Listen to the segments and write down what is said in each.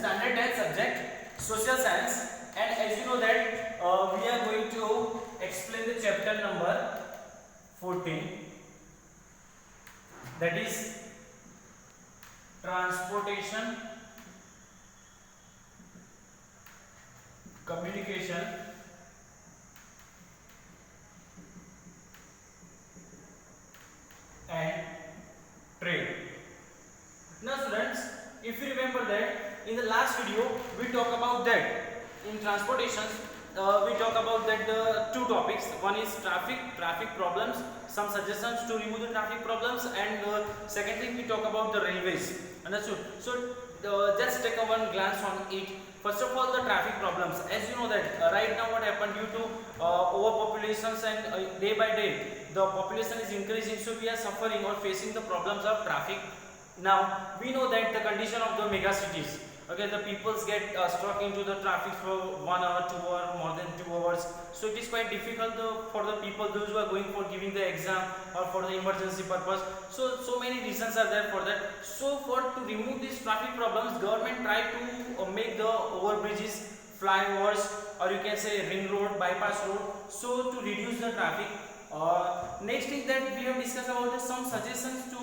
standard 10 subject social science, and as you know that we are going to explain the chapter number 14, that is transportation, communication and trade. Now students, if you remember that in the last video we talk about that in transportation we talk about that the two topics. One is traffic problems, some suggestions to remove the traffic problems, and second thing we talk about the railways. Understood? So just take a one glance on it. First of all, the traffic problems. As you know that right now what happened due to overpopulations and day by day the population is increasing, so we are suffering or facing the problems of traffic. Now we know that the condition of the mega cities, okay, the peoples get stuck into the traffic for 1 hour, 2 hour, more than 2 hours, so it is quite difficult for the people, those who are going for giving the exam or for the emergency purpose. So many reasons are there for that. So to remove these traffic problems, government try to make the overbridges, flyovers, or you can say ring road, bypass road, so to reduce the traffic. Next thing that we have discussed about is some suggestions to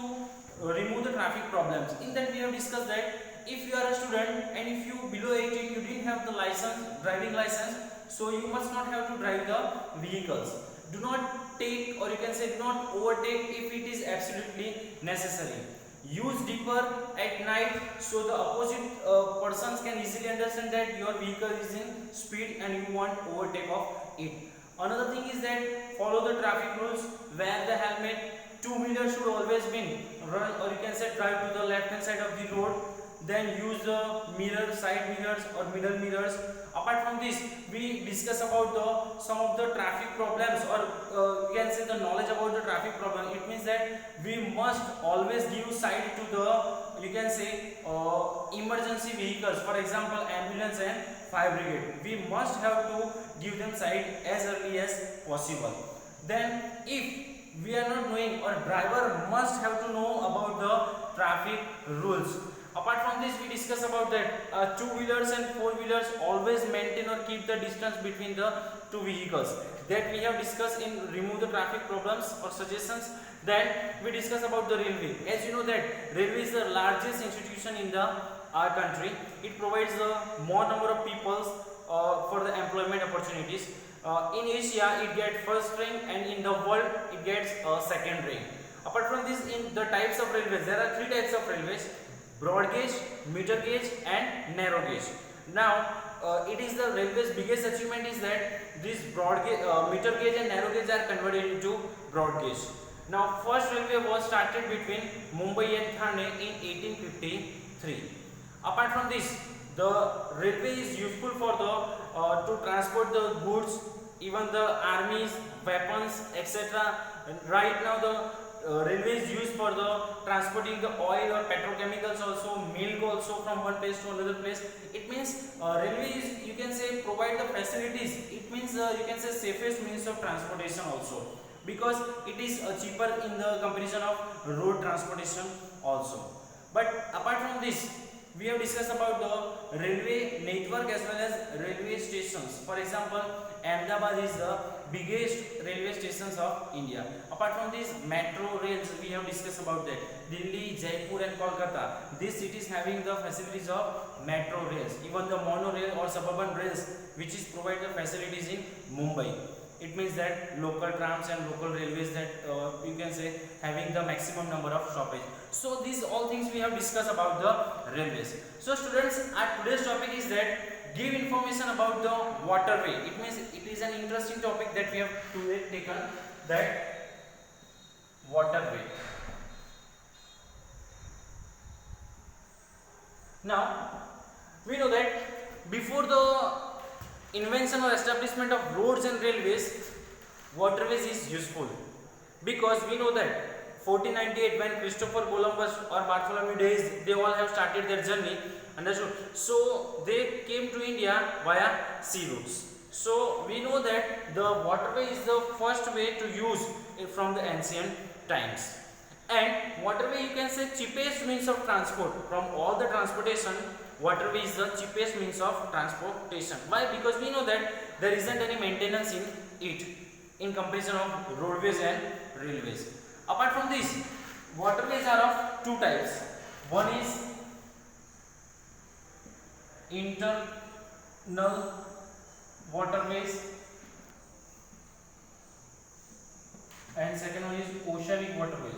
remove the traffic problems. In that we have discussed that if you are a student and if you below 18 you didn't have the license, driving license, so you must not have to drive the vehicles. Do not take, or you can say do not overtake if it is absolutely necessary. Use dipper at night so the opposite persons can easily understand that your vehicle is in speed and you want overtake of it. Another thing is that follow the traffic rules, wear the helmet, two-wheeler should always be run, or you can say drive to the left hand side of the road, then use the mirror, side mirrors or middle mirrors. Apart from this, we discuss about some of the traffic problems, or you can say the knowledge about the traffic problem. It means that we must always give side to the, you can say, emergency vehicles, for example ambulance and fire brigade. We must have to give them side as early as possible. Then if we are not knowing, or driver must have to know about the traffic rules. Apart from this, we discuss about that two-wheelers and four-wheelers always maintain or keep the distance between the two vehicles. That we have discussed in remove the traffic problems or suggestions. Then we discuss about the railway. As you know that railway is the largest institution in our country. It provides more number of people for the employment opportunities. In Asia it gets first rank, and in the world it gets second rank. Apart from this, in the types of railways, there are three types of railways: broad gauge, meter gauge and narrow gauge. Now it is the railway's biggest achievement is that this broad gauge, meter gauge and narrow gauge are converted into broad gauge. Now first railway was started between Mumbai and Thane in 1853. Apart from this, the railway is useful for the to transport the goods, even the armies, weapons, etc. Right now the railway is used for the transporting the oil or petrochemicals, also milk also from one place to another place. It means railway is, you can say, provide the facilities. It means you can say safest means of transportation also, because it is cheaper in the comparison of road transportation also. But apart from this, we have discussed about the railway network as well as railway stations. For example, Ahmedabad is the biggest railway stations of India. Apart from this, metro rails, we have discussed about that. Delhi, Jaipur and Kolkata, these cities having the facilities of metro rails. Even the monorail or suburban rails, which is provide the facilities in Mumbai. It means that local trams and local railways that you can say having the maximum number of stoppage. So these all things we have discussed about the railways. So students, our today's topic is that give information about the waterway. It means it is an interesting topic that we have today taken, that waterway. Now we know that before the invention or establishment of roads and railways, waterways is useful, because we know that 1498 when Christopher Columbus or Bartholomew Dias, they all have started their journey, understood, so they came to India via sea routes. So we know that the waterway is the first way to use from the ancient times. And waterway, you can say, cheapest means of transport. From all the transportation, waterway is the cheapest means of transportation. Why? Because we know that there isn't any maintenance in it in comparison of roadways and railways. Apart from this, waterways are of two types. One is internal waterways and second one is oceanic waterways.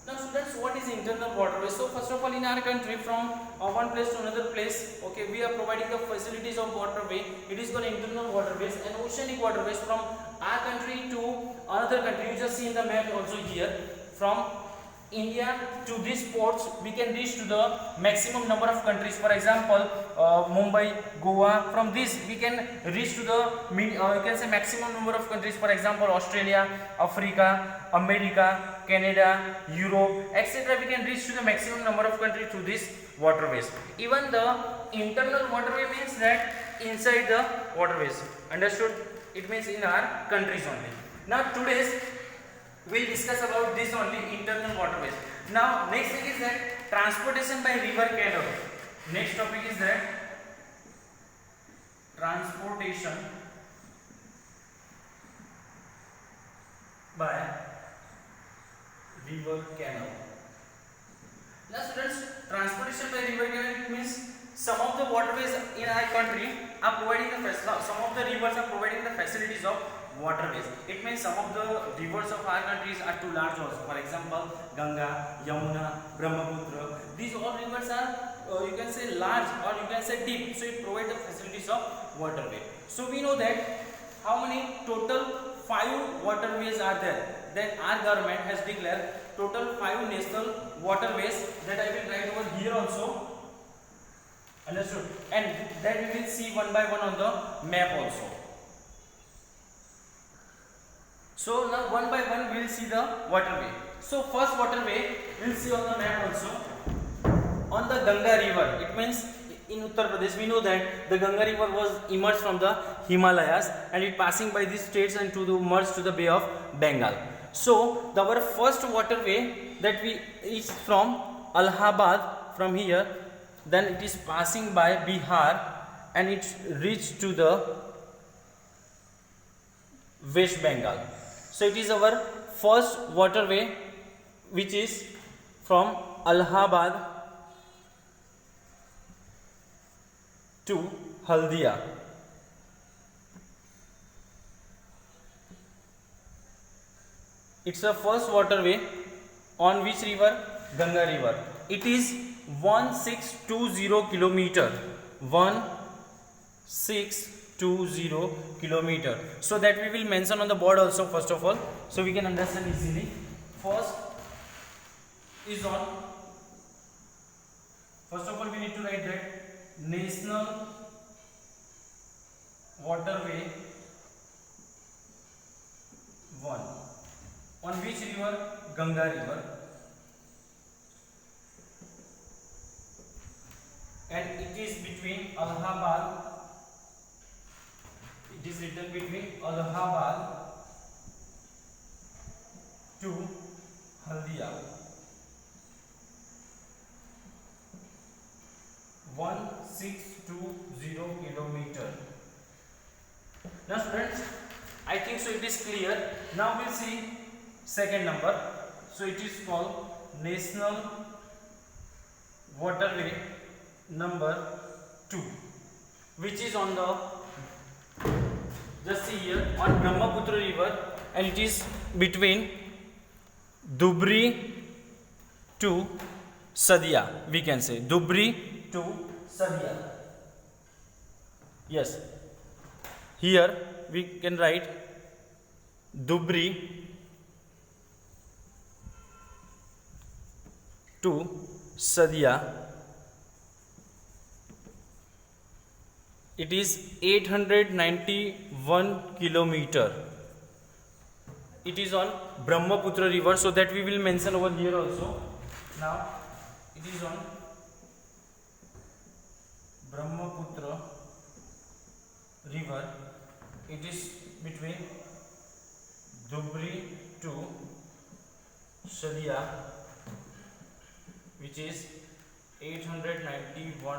Now students, what is internal waterways? So first of all, in our country, from one place to another place, okay, we are providing the facilities of waterway. It is called internal waterways. And oceanic waterways, from our country to another country, you just see in the map also here, from India to these ports we can reach to the maximum number of countries. For example, Mumbai, Goa. From this we can reach to the you can say maximum number of countries. For example, Australia, Africa, America, Canada, Europe, etc. We can reach to the maximum number of countries through these waterways. Even the internal waterway means that inside the waterways. Understood? It means in our countries only. Now today's we'll discuss about this only, internal waterways. Now next thing is that transportation by river canal. Next topic is that transportation by river canal. Now students, transportation by river canal means some of the waterways in our country are providing the some of the rivers are providing the facilities of waterways. It means some of the rivers of our countries are too large also. For example, Ganga, Yamuna, Brahmaputra. These all rivers are you can say large or you can say deep. So it provides the facilities of waterway. So we know that how many total 5 waterways are there. Then our government has declared total 5 national waterways that I will write over here also. Understood? And that we will see one by one on the map also. So now one by one we will see the waterway. So first waterway we will see on the map also. On the Ganga river, it means in Uttar Pradesh we know that the Ganga river was emerged from the Himalayas and it passing by these states and to the merge to the Bay of Bengal. So our first waterway that we is from Allahabad, from here, then it is passing by Bihar and it reached to the West Bengal. So it is our first waterway which is from Allahabad to Haldia. It's the first waterway on which river? Ganga river. It is 1620 kilometer. 1620 kilometer. So that we will mention on the board also first of all, so we can understand easily. First is on. First of all, we need to write that National Waterway 1. On which river? Ganga river. And it is between Allahabad. It is written between Allahabad to Haldia. 1620 kilometer. Now students, I think so it is clear. Now we'll see second number. So it is called National Waterway number 2, which is on the, just see here, on Brahmaputra river, and it is between Dhubri to Sadia, we can say Dhubri to Sadia. Yes, here we can write Dhubri to Sadia. It is 891 kilometer. It is on Brahmaputra river, so that we will mention over here also. Now it is on Brahmaputra river. It is between Dhubri to Sadia, which is 891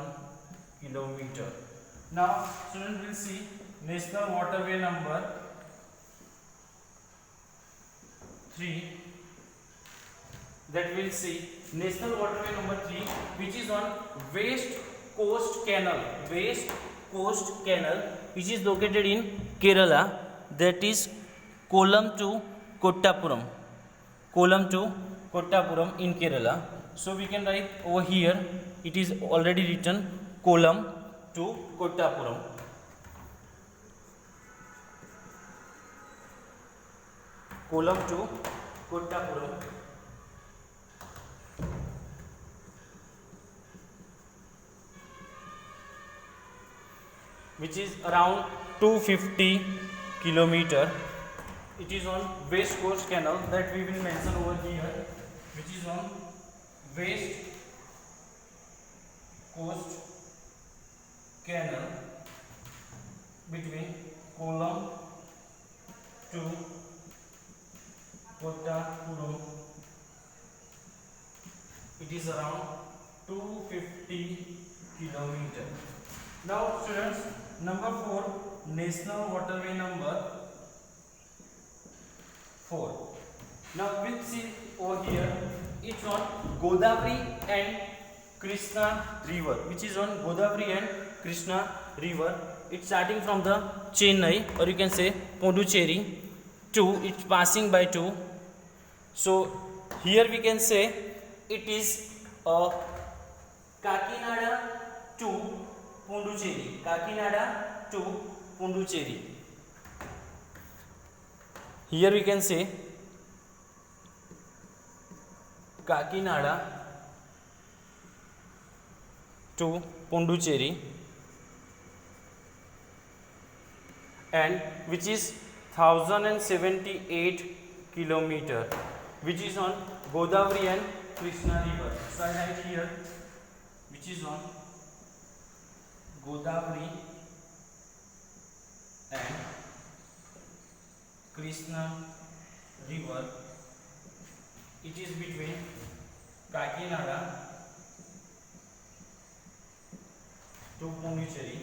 kilometer. Now students will see national waterway number 3, that will see national waterway number 3, which is on West Coast Canal, West Coast Canal, which is located in Kerala, that is Kollam to Kottapuram, Kollam to Kottapuram in Kerala. So we can write over here, it is already written Kollam to Kottapuram. Kollam to Kottapuram, which is around 250 kilometer. It is on West Coast Canal, that we will mention over here, which is on West Coast Canal between Kollam to Kottapuram. It is around 250 kilometer. Now students, number 4, national waterway number 4. Now we'll see over here, it's on Godavari and Krishna river, which is on Godavari and Krishna river. It's starting from the Chennai, or you can say Pondicherry, to it's passing by 2. So here we can say it is Kakinada to Pondicherry, Kakinada to Pondicherry. Here we can say Kakinada to Pondicherry, and which is 1078 kilometer, which is on Godavari and Krishna river. So I write here, which is on Godavari and Krishna river. It is between Kakinada to Pondicherry,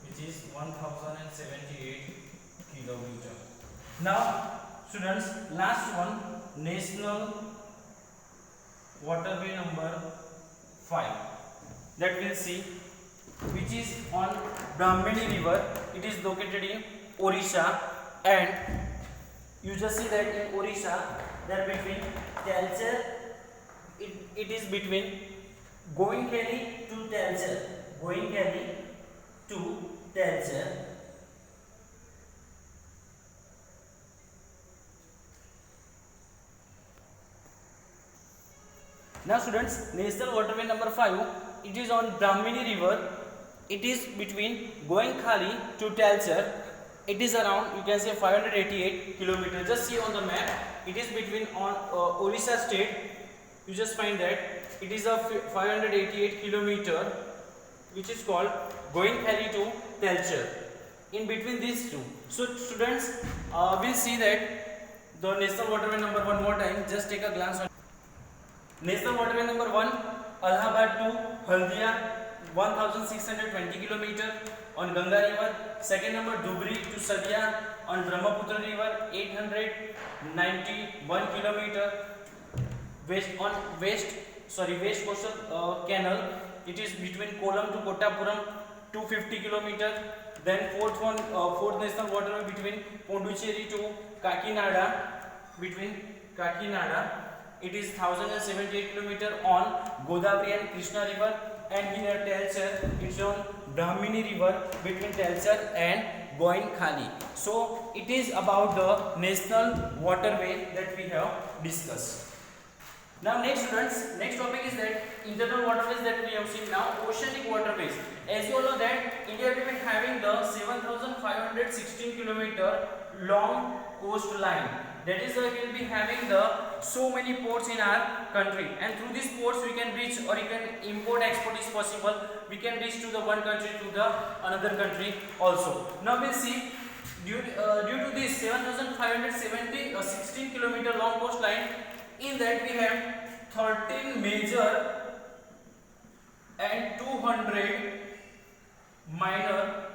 which is 1078 kilometer. Now students, last one, national waterway number 5, that we'll see, which is on Brahmani river. It is located in Orissa, and you just see that in Orissa, there between Talcher, it is between Goenkhali to Talcher, Goenkhali to Talcher. Now students, national waterway number 5, it is on Brahmani river. It is between Goenkhali to Talcher. It is around, you can say, 588 kilometers. Just see on the map, it is between on Orissa state. You just find that it is a 588 kilometer, which is called Goenkhali to Talcher. In between these two. So students, we'll see that the national waterway number 1 more time. Just take a glance on national waterway number 1, Allahabad to Haldia, 1620 kilometer on Ganga river. Second number, Dhubri to Sadia on Brahmaputra river, 891 kilometer. West coastal canal. It is between Kollam to Kottapuram, 250 kilometer. Then fourth national waterway between Pondicherry to Kakinada, it is 1078 kilometer on Godavari and Krishna river. And here Talcher, it's on Brahmani river between Talcher and Goenkhali. So it is about the national waterway that we have discussed. Now next students, next topic is that internal waterways that we have seen. Now oceanic waterways. As you all know that India will be having the 7,516 kilometer long coastline, That is why we will be having the so many ports in our country, and through these ports we can reach, or you can import export is possible. We can reach to the one country to the another country also. Now we'll see due to this 7,570 16 kilometer long coastline, in that we have 13 major and 200 minor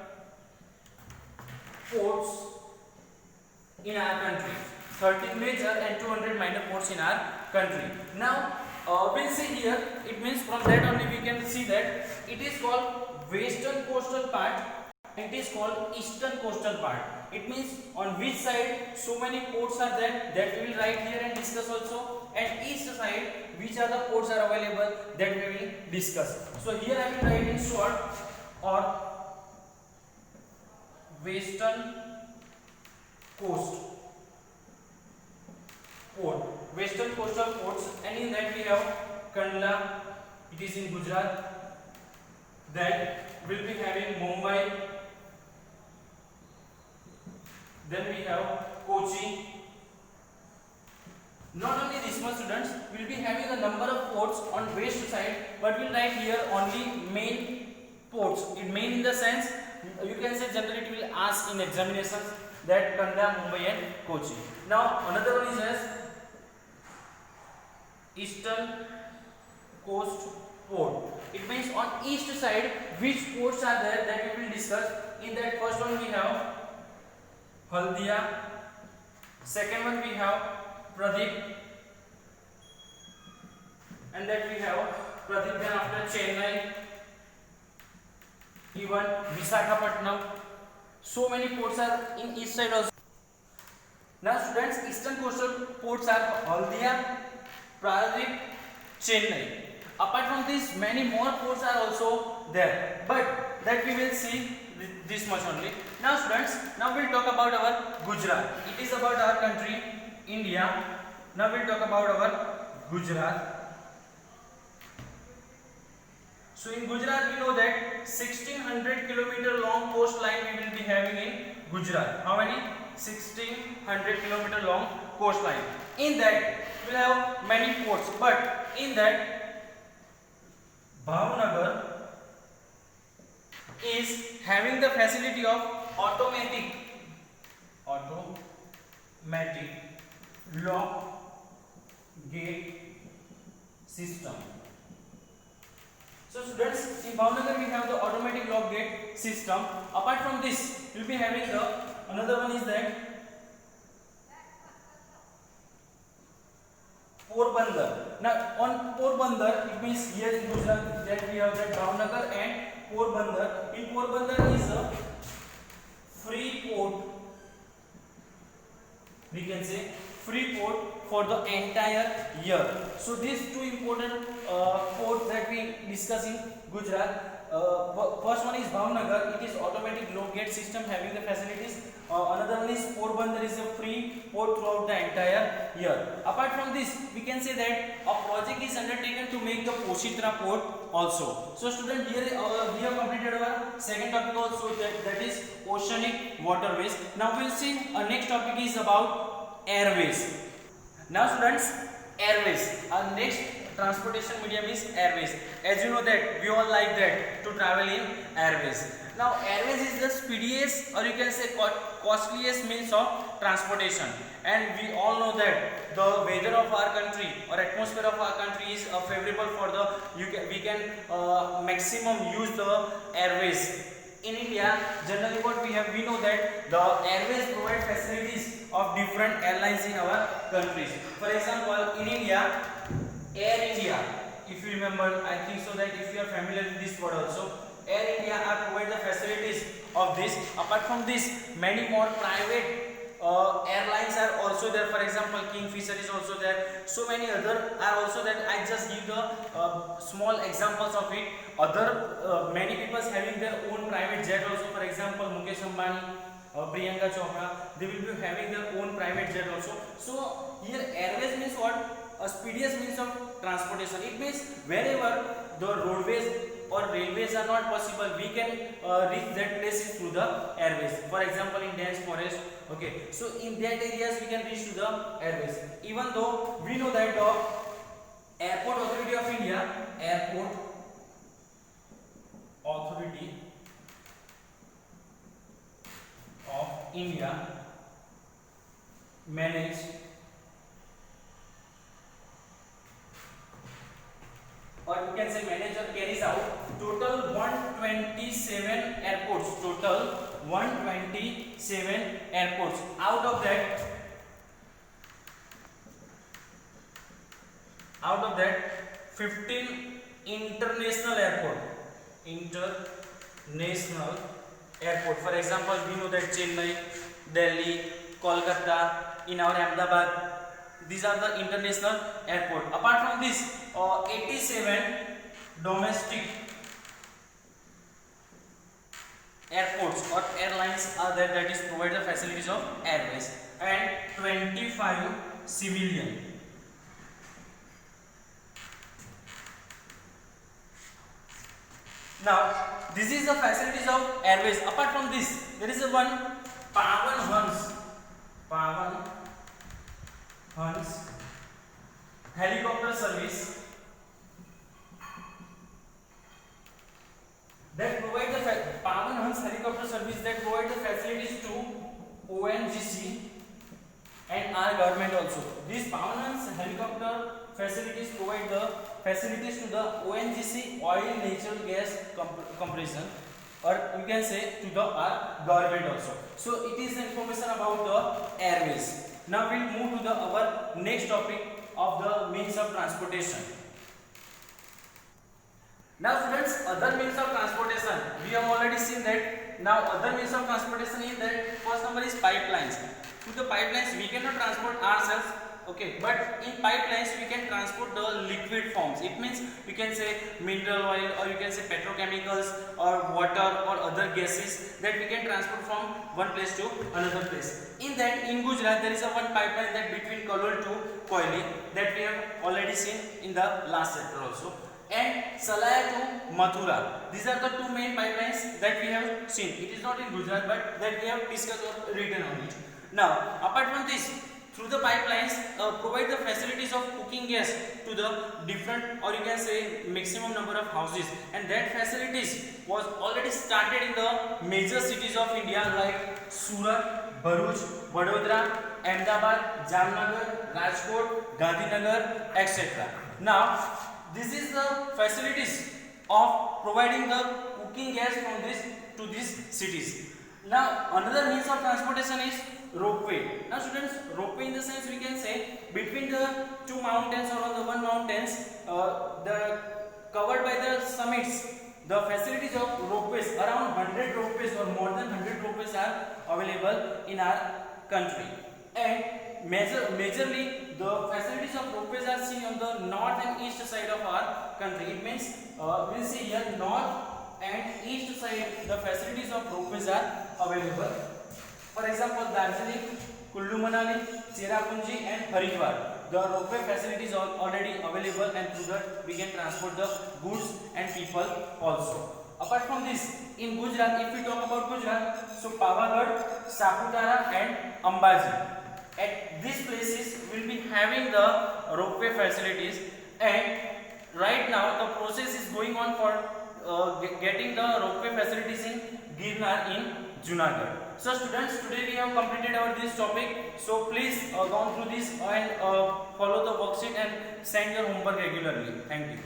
ports in our country. 13 major and 200 minor ports in our country. Now we'll see here, it means from that only we can see that it is called western coastal part, it is called eastern coastal part. It means on which side so many ports are there, that we will write here and discuss also, and east side which are the ports are available, that we will discuss. So here I will write in short, or western coast port, western coastal ports, and in that we have Kandla, it is in Gujarat. Then will be having Mumbai. Then we have Kochi. Not only this much, students, we will be having a number of ports on west side, but we will write here only main ports. It main in the sense, you can say generally it will ask in examinations that Kandla, Mumbai and Kochi. Now another one is as eastern coast port. It means on east side which ports are there, that we will discuss. In that first one we have Haldia, second one we have Pradeep, and that we have Pradeep, then after Chennai, even Visakhapatnam. So many ports are in east side also. Now students, eastern coastal ports are Haldia, Pradeep, Chennai. Apart from this, many more ports are also there, but that we will see this much only. Now students, now we'll talk about our Gujarat. It is about our country, India. Now we'll talk about our Gujarat. So in Gujarat we know that 1600 kilometer long coastline we will be having in Gujarat. How many? 1600 kilometer long coastline. In that we will have many ports, but in that Bhavnagar is having the facility of automatic lock gate system. So students, in Bhavnagar we have the automatic lock gate system. Apart from this, we will be having the another one is that Porbandar. Now on Porbandar, it means here in Gujarat that we have that Bhavnagar and Porbandar. In Porbandar is a free port, we can say free port for the entire year. So these two important ports that we discuss in Gujarat. First one is Bhavnagar, it is automatic lock gate system having the facilities. Another one is Porbandar, is a free port throughout the entire year. Apart from this, we can say that a project is undertaken to make the Poshitra port also. So student, here we have completed our second topic also, that is oceanic waterways. Now we will see next topic is about airways. Now students, airways, our next transportation medium is airways. As you know that we all like that to travel in airways. Now airways is the speediest, or you can say costliest means of transportation, and we all know that the weather of our country or atmosphere of our country is favorable for the we can maximum use the airways. In India, generally what we have, we know that the airways provide facilities of different airlines in our countries. For example, in India, Air India, if you remember, I think so that if you are familiar with this word also, Air India are provide the facilities of this. Apart from this, many more private airlines are also there. For example, Kingfisher is also there. So many other are also there. I just give the small examples of it. Other many people having their own private jet also. For example, Mukesh Ambani, Priyanka Chopra, they will be having their own private jet also. So here airways means what? A speediest means of transportation. It means wherever the roadways or railways are not possible, we can reach that places through the airways. For example, in dense forest, okay, so in that areas we can reach to the airways. Even though we know that the Airport Authority of India, Airport Authority of India manage or you can say manage or carries out total 127 airports, total 127 airports. Out of that 15 international airport, international airport. For example, we know that Chennai, Delhi, Kolkata, in our Ahmedabad, these are the international airport. Apart from this, 87 domestic airports or airlines are there, that is provide the facilities of airways, and 25 civilian. Now, this is the facilities of airways. Apart from this, there is a one Pawan Hans helicopter service that provide the Pawan Hans helicopter service that provide the facilities to ONGC and our government also. These Pawan Hans helicopter facilities provide the facilities to the ONGC, oil natural gas compression, or you can say to the our government also. So it is the information about the airways. Now we'll move to the our next topic of the means of transportation. Now students, other means of transportation we have already seen that. Now other means of transportation is that first number is pipelines. Through the pipelines we cannot transport ourselves, okay, but in pipelines we can transport the liquid forms. It means we can say mineral oil, or you can say petrochemicals, or water, or other gases that we can transport from one place to another place. In that, in Gujarat there is a one pipeline that between Kalol to Koyali that we have already seen in the last chapter also, and Salaya to Mathura. These are the two main pipelines that we have seen. It is not in Gujarat, but that we have discussed or written on it. Now, apart from this, through the pipelines provide the facilities of cooking gas to the different, or you can say maximum number of houses, and that facilities was already started in the major cities of India like Surat, Bharuch, Vadodara, Ahmedabad, Jamnagar, Rajkot, Gandhinagar, etc. Now this is the facilities of providing the cooking gas from this to these cities. Now another means of transportation is ropeway. Now students, ropeway in the sense we can say between the two mountains or on the one mountains, the covered by the summits, the facilities of ropeways, around 100 ropeways or more than 100 ropeways are available in our country, and majorly the facilities of ropeways are seen on the north and east side of our country. It means we'll see here north and east side the facilities of ropeways are available. For example, Darjeeling, Kullu Manali, Cherrapunji and Haridwar, the ropeway facilities are already available, and through that we can transport the goods and people also. Apart from this, in Gujarat, if we talk about Gujarat, so Pavagadh, Saputara and Ambaji, at these places will be having the ropeway facilities, and right now the process is going on for getting the ropeway facilities in Girnar in Junagadh. So students, today we have completed our this topic. So please go through this and follow the worksheet and send your homework regularly. Thank you.